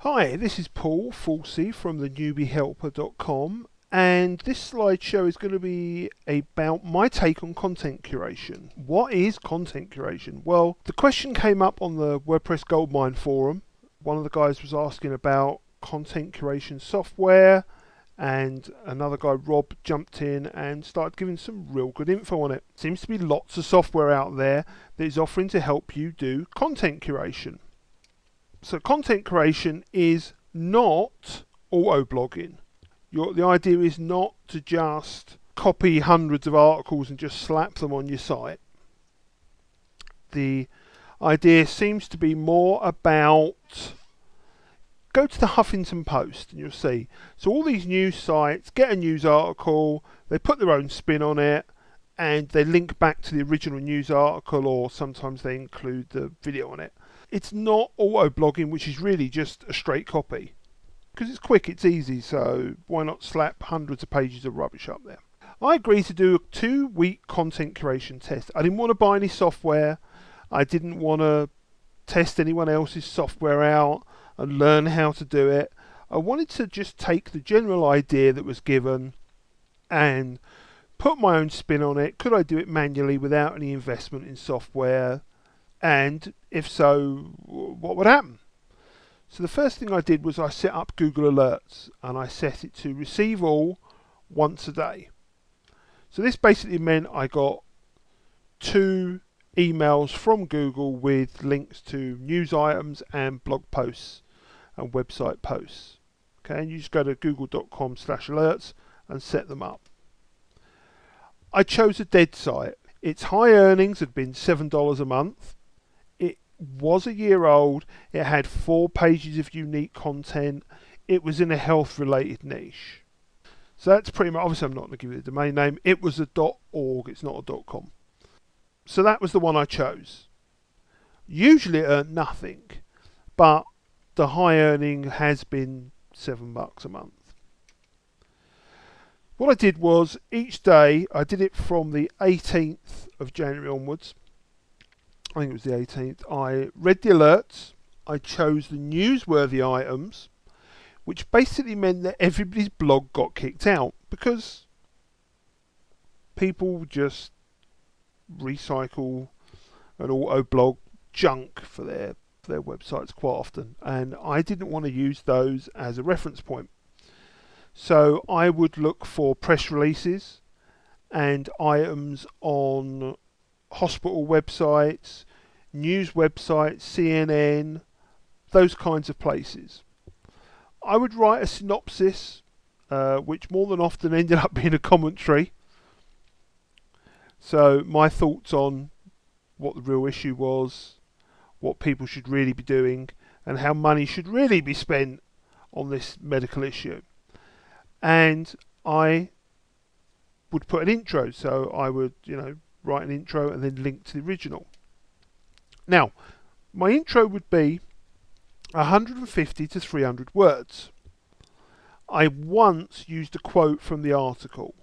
Hi, this is Paul Falsey from the newbiehelper.com, and this slideshow is going to be about my take on content curation. What is content curation? Well, the question came up on the WordPress Goldmine forum. One of the guys was asking about content curation software, and another guy, Rob, jumped in and started giving some real good info on it. Seems to be lots of software out there that is offering to help you do content curation. So content creation is not auto-blogging. The idea is not to just copy hundreds of articles and just slap them on your site. The idea seems to be more about, go to the Huffington Post and you'll see. So all these news sites get a news article, they put their own spin on it, and they link back to the original news article, or sometimes they include the video on it. It's not auto-blogging, which is really just a straight copy. Because it's quick, it's easy, so why not slap hundreds of pages of rubbish up there? I agreed to do a 2-week content curation test. I didn't want to buy any software. I didn't want to test anyone else's software out and learn how to do it. I wanted to just take the general idea that was given and put my own spin on it. Could I do it manually without any investment in software? And if so, what would happen? So the first thing I did was I set up Google Alerts, and I set it to receive all once a day. So this basically meant I got 2 emails from Google with links to news items and blog posts and website posts. Okay, and you just go to google.com/alerts and set them up. I chose a dead site. Its high earnings had been $7 a month. Was a year old. It had 4 pages of unique content. It was in a health related niche. So that's pretty much, obviously I'm not going to give you the domain name. It was a .org, it's not a .com. So that was the one I chose. Usually it earned nothing, but the high earning has been $7 a month. What I did was each day, I did it from the 18th of January onwards. I think it was the 18th, I read the alerts, I chose the newsworthy items, which basically meant that everybody's blog got kicked out because people just recycle and auto-blog junk for their websites quite often, and I didn't want to use those as a reference point. So I would look for press releases and items on hospital websites, news websites, CNN, those kinds of places. I would write a synopsis, which more than often ended up being a commentary. So my thoughts on what the real issue was, what people should really be doing, and how money should really be spent on this medical issue. And I would put an intro, so I would, write an intro and then link to the original. Now, my intro would be 150 to 300 words. I once used a quote from the article.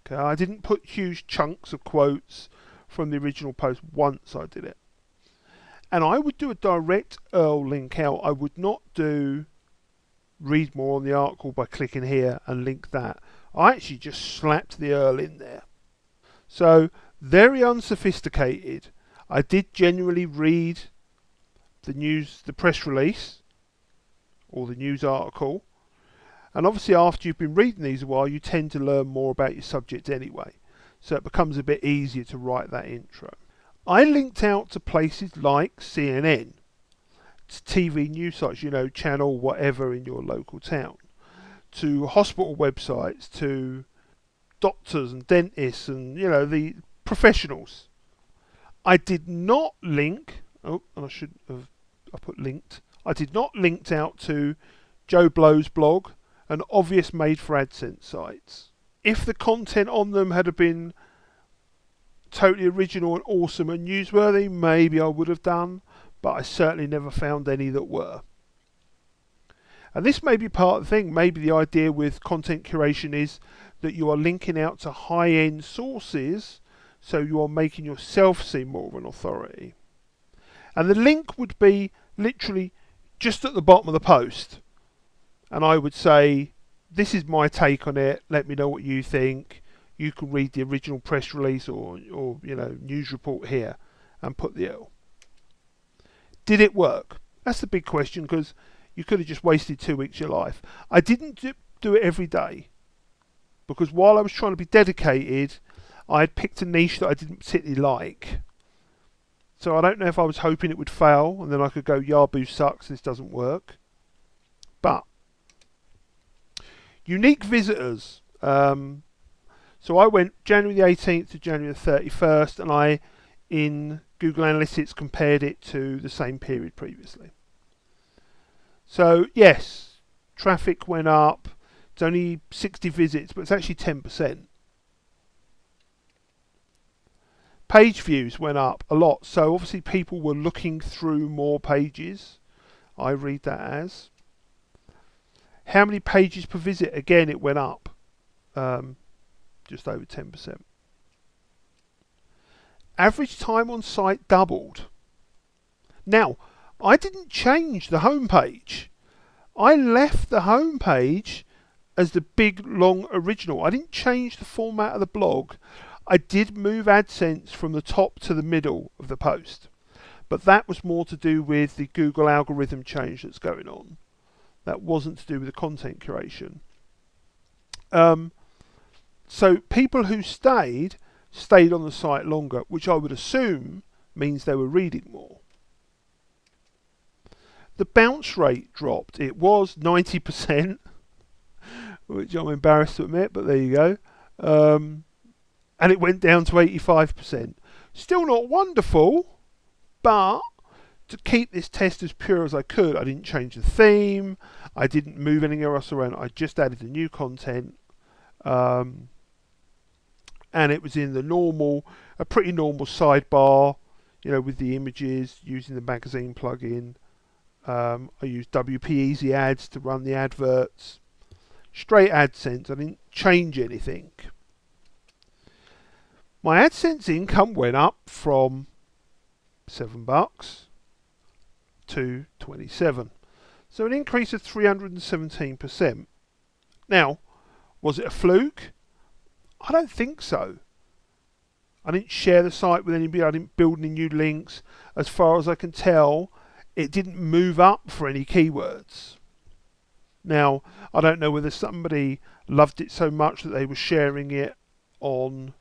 Okay, I didn't put huge chunks of quotes from the original post. Once I did it. And I would do a direct URL link out. I would not do read more on the article by clicking here and link that. I actually just slapped the URL in there. So very unsophisticated. I did generally read the press release or the news article, and obviously after you've been reading these a while you tend to learn more about your subject anyway, so it becomes a bit easier to write that intro. I linked out to places like CNN, to TV news sites, channel whatever in your local town, to hospital websites, to doctors and dentists and the professionals. I did not link, and I put linked. I did not link out to Joe Blow's blog and obvious made for AdSense sites. If the content on them had been totally original and awesome and newsworthy, maybe I would have done, but I certainly never found any that were. And this may be part of the thing. Maybe the idea with content curation is that you are linking out to high-end sources, so you are making yourself seem more of an authority. And the link would be literally just at the bottom of the post, and I would say, this is my take on it, let me know what you think. You can read the original press release or news report here, and put the L. Did it work? That's the big question, because you could have just wasted 2 weeks of your life. I didn't do it every day, because while I was trying to be dedicated, I had picked a niche that I didn't particularly like. So I don't know if I was hoping it would fail and then I could go, Yahoo sucks, this doesn't work. But unique visitors. So I went January the 18th to January the 31st, and I, in Google Analytics, compared it to the same period previously. So yes, traffic went up. It's only 60 visits, but it's actually 10%. Page views went up a lot, so obviously people were looking through more pages. I read that as. How many pages per visit? Again, it went up, just over 10%. Average time on site doubled. Now, I didn't change the home page. I left the home page as the big long original. I didn't change the format of the blog. I did move AdSense from the top to the middle of the post, but that was more to do with the Google algorithm change that's going on. That wasn't to do with the content curation. So people who stayed on the site longer, which I would assume means they were reading more. The bounce rate dropped. It was 90%, which I'm embarrassed to admit, but there you go. And it went down to 85%. Still not wonderful, but to keep this test as pure as I could, I didn't change the theme, I didn't move anything else around, I just added the new content, and it was in the a pretty normal sidebar, with the images, using the magazine plugin. I used WP Easy Ads to run the adverts. Straight AdSense, I didn't change anything. My AdSense income went up from $7 to 27. So an increase of 317%. Now, was it a fluke? I don't think so. I didn't share the site with anybody, I didn't build any new links. As far as I can tell, it didn't move up for any keywords. Now, I don't know whether somebody loved it so much that they were sharing it on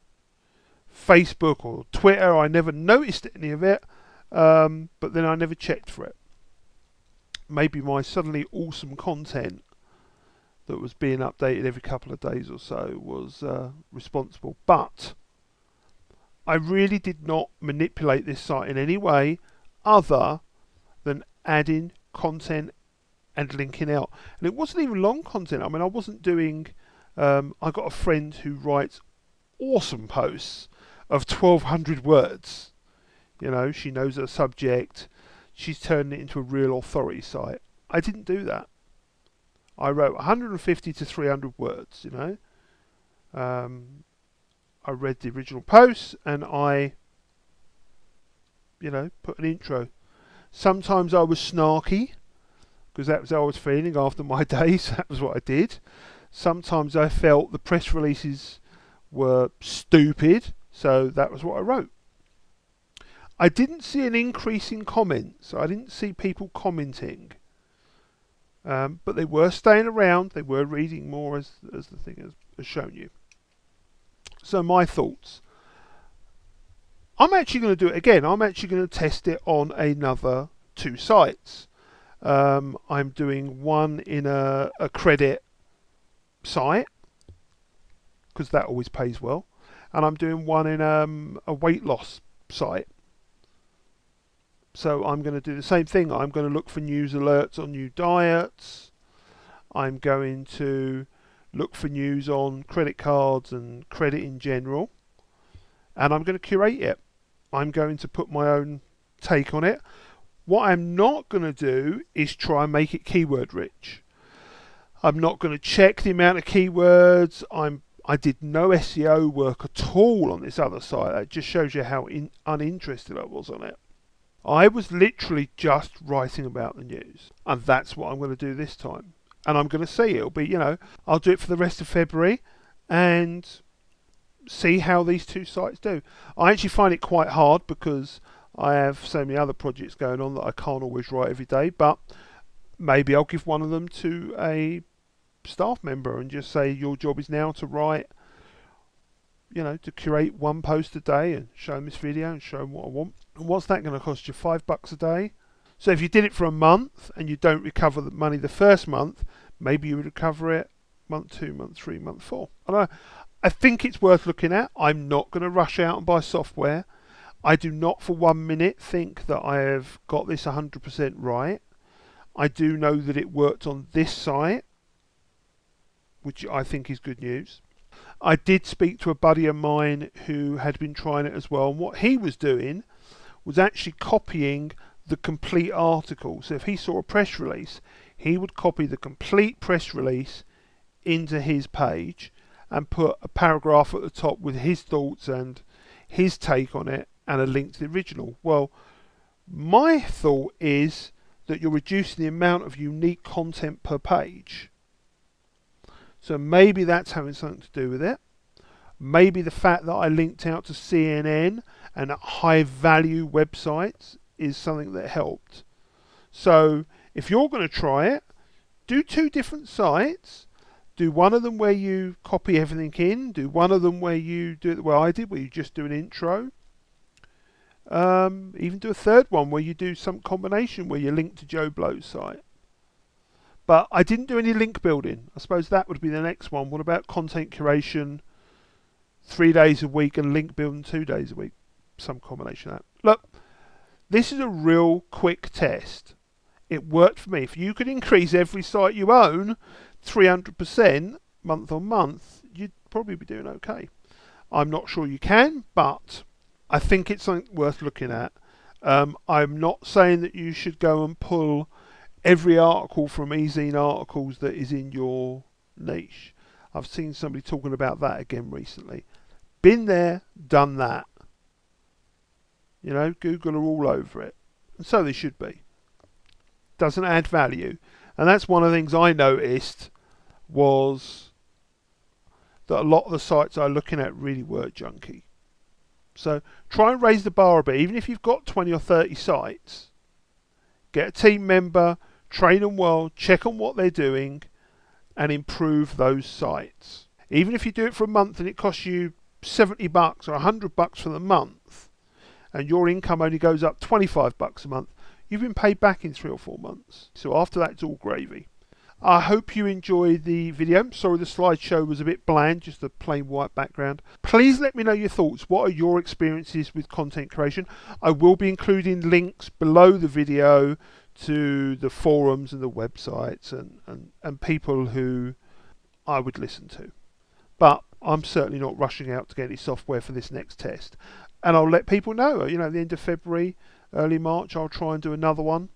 Facebook or Twitter. I never noticed any of it, but then I never checked for it. Maybe my suddenly awesome content that was being updated every couple of days or so was responsible. But I really did not manipulate this site in any way other than adding content and linking out. And it wasn't even long content. I mean, I wasn't doing... I got a friend who writes awesome posts of 1,200 words. She knows her subject. She's turned it into a real authority site. I didn't do that. I wrote 150 to 300 words, I read the original posts and I, put an intro. Sometimes I was snarky, because that was how I was feeling after my day, so that was what I did. Sometimes I felt the press releases were stupid, so that was what I wrote. I didn't see an increase in comments. I didn't see people commenting. But they were staying around. They were reading more, as the thing has shown you. So my thoughts. I'm actually going to do it again. I'm actually going to test it on another 2 sites. I'm doing one in a credit site, because that always pays well. And I'm doing one in a weight loss site. So I'm going to do the same thing. I'm going to look for news alerts on new diets. I'm going to look for news on credit cards and credit in general. And I'm going to curate it. I'm going to put my own take on it. What I'm not going to do is try and make it keyword rich. I'm not going to check the amount of keywords. I did no SEO work at all on this other site. That just shows you how uninterested I was on it. I was literally just writing about the news, and that's what I'm going to do this time. And I'm going to see, it'll be, I'll do it for the rest of February and see how these two sites do. I actually find it quite hard because I have so many other projects going on that I can't always write every day, but maybe I'll give one of them to a staff member and just say your job is now to write, to curate one post a day and show them this video and show them what I want. And what's that going to cost you? $5 a day? So if you did it for a month and you don't recover the money the first month, maybe you would recover it month 2, month 3, month 4. I don't know. I think it's worth looking at. I'm not going to rush out and buy software. I do not for 1 minute think that I have got this 100% right. I do know that it worked on this site, which I think is good news. I did speak to a buddy of mine who had been trying it as well, and what he was doing was actually copying the complete article. So if he saw a press release, he would copy the complete press release into his page and put a paragraph at the top with his thoughts and his take on it and a link to the original. Well, my thought is that you're reducing the amount of unique content per page. So maybe that's having something to do with it. Maybe the fact that I linked out to CNN and high value websites is something that helped. So if you're going to try it, do 2 different sites. Do one of them where you copy everything in. Do one of them where you do it the way I did, where you just do an intro. Even do a third one where you do some combination where you link to Joe Blow's site. But I didn't do any link building. I suppose that would be the next one. What about content curation 3 days a week and link building 2 days a week? Some combination of that. Look, this is a real quick test. It worked for me. If you could increase every site you own 300% month on month, you'd probably be doing okay. I'm not sure you can, but I think it's something worth looking at. I'm not saying that you should go and pull every article from eZine articles that is in your niche. I've seen somebody talking about that again recently. Been there, done that. Google are all over it. And so they should be. Doesn't add value. And that's one of the things I noticed was that a lot of the sites I'm looking at really were junky. So try and raise the bar a bit. Even if you've got 20 or 30 sites, get a team member, train them well, check on what they're doing, and improve those sites. Even if you do it for a month and it costs you $70 or $100 for the month, and your income only goes up $25 a month, you've been paid back in 3 or 4 months. So after that, it's all gravy. I hope you enjoyed the video. Sorry the slideshow was a bit bland, just a plain white background. Please let me know your thoughts. What are your experiences with content creation? I will be including links below the video to the forums and the websites and people who I would listen to. But I'm certainly not rushing out to get any software for this next test. And I'll let people know, at the end of February, early March, I'll try and do another one.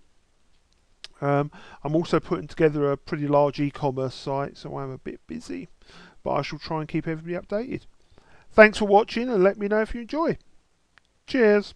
I'm also putting together a pretty large e-commerce site, so I'm a bit busy, but I shall try and keep everybody updated. Thanks for watching and let me know if you enjoy. Cheers.